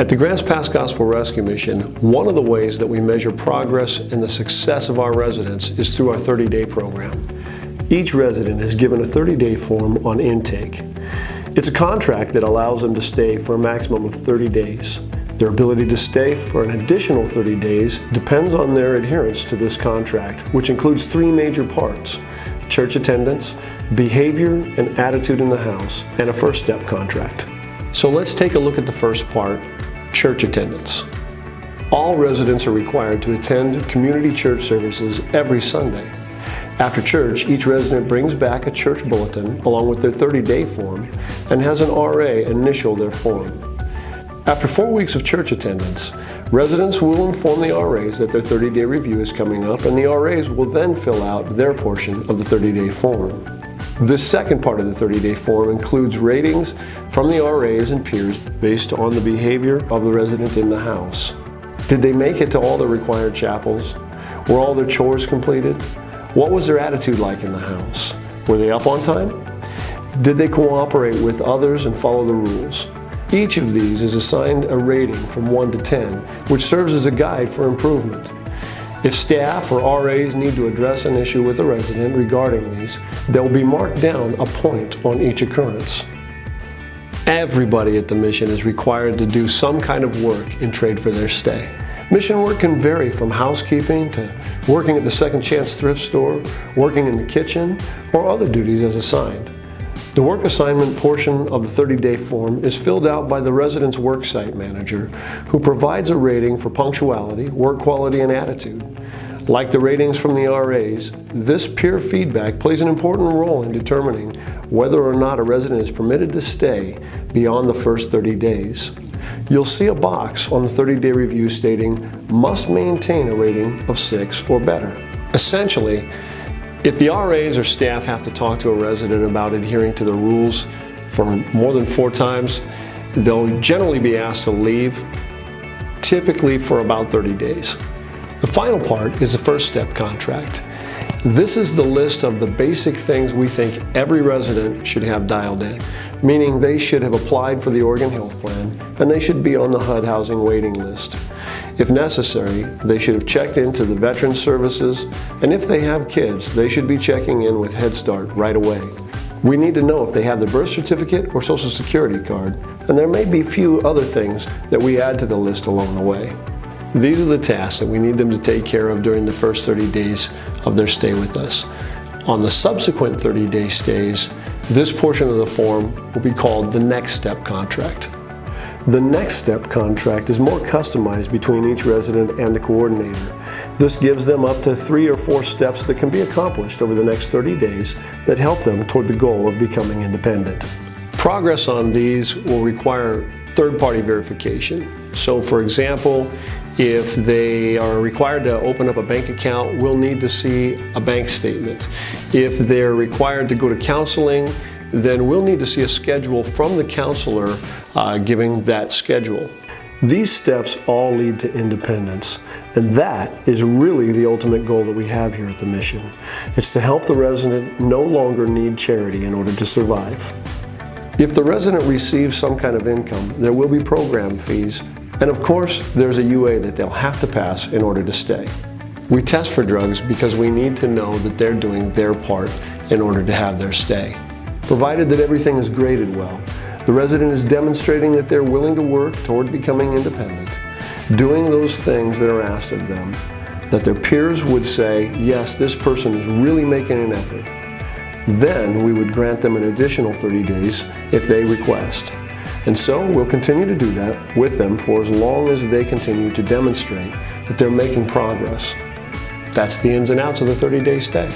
At the Grants Pass Gospel Rescue Mission, one of the ways that we measure progress and the success of our residents is through our 30-day program. Each resident is given a 30-day form on intake. It's a contract that allows them to stay for a maximum of 30 days. Their ability to stay for an additional 30 days depends on their adherence to this contract, which includes 3 major parts: church attendance, behavior and attitude in the house, and a first step contract. So let's take a look at the first part, church attendance. All residents are required to attend community church services every Sunday. After church, each resident brings back a church bulletin along with their 30-day form and has an RA initial their form. After 4 weeks of church attendance, residents will inform the RAs that their 30-day review is coming up, and the RAs will then fill out their portion of the 30-day form. This second part of the 30-day form includes ratings from the RAs and peers based on the behavior of the resident in the house. Did they make it to all the required chapels? Were all their chores completed? What was their attitude like in the house? Were they up on time? Did they cooperate with others and follow the rules? Each of these is assigned a rating from 1 to 10, which serves as a guide for improvement. If staff or RAs need to address an issue with a resident regarding these, they'll be marked down a point on each occurrence. Everybody at the mission is required to do some kind of work in trade for their stay. Mission work can vary from housekeeping to working at the Second Chance thrift store, working in the kitchen, or other duties as assigned. The work assignment portion of the 30-day form is filled out by the resident's worksite manager, who provides a rating for punctuality, work quality, and attitude. Like the ratings from the RAs, this peer feedback plays an important role in determining whether or not a resident is permitted to stay beyond the first 30 days. You'll see a box on the 30-day review stating, "Must maintain a rating of 6 or better." Essentially, if the RAs or staff have to talk to a resident about adhering to the rules for more than 4 times, they'll generally be asked to leave, typically for about 30 days. The final part is the first step contract. This is the list of the basic things we think every resident should have dialed in, meaning they should have applied for the Oregon Health Plan and they should be on the HUD housing waiting list. If necessary, they should have checked into the Veterans Services, and if they have kids, they should be checking in with Head Start right away. We need to know if they have the birth certificate or Social Security card, and there may be a few other things that we add to the list along the way. These are the tasks that we need them to take care of during the first 30 days of their stay with us. On the subsequent 30-day stays, this portion of the form will be called the Next Step Contract. The Next Step Contract is more customized between each resident and the coordinator. This gives them up to 3 or 4 steps that can be accomplished over the next 30 days that help them toward the goal of becoming independent. Progress on these will require third-party verification. So, for example, if they are required to open up a bank account, we'll need to see a bank statement. If they're required to go to counseling, then we'll need to see a schedule from the counselor giving that schedule. These steps all lead to independence, and that is really the ultimate goal that we have here at the mission. It's to help the resident no longer need charity in order to survive. If the resident receives some kind of income, there will be program fees, and of course, there's a UA that they'll have to pass in order to stay. We test for drugs because we need to know that they're doing their part in order to have their stay. Provided that everything is graded well, the resident is demonstrating that they're willing to work toward becoming independent, doing those things that are asked of them, that their peers would say, yes, this person is really making an effort. Then we would grant them an additional 30 days if they request. And so we'll continue to do that with them for as long as they continue to demonstrate that they're making progress. That's the ins and outs of the 30-day stay.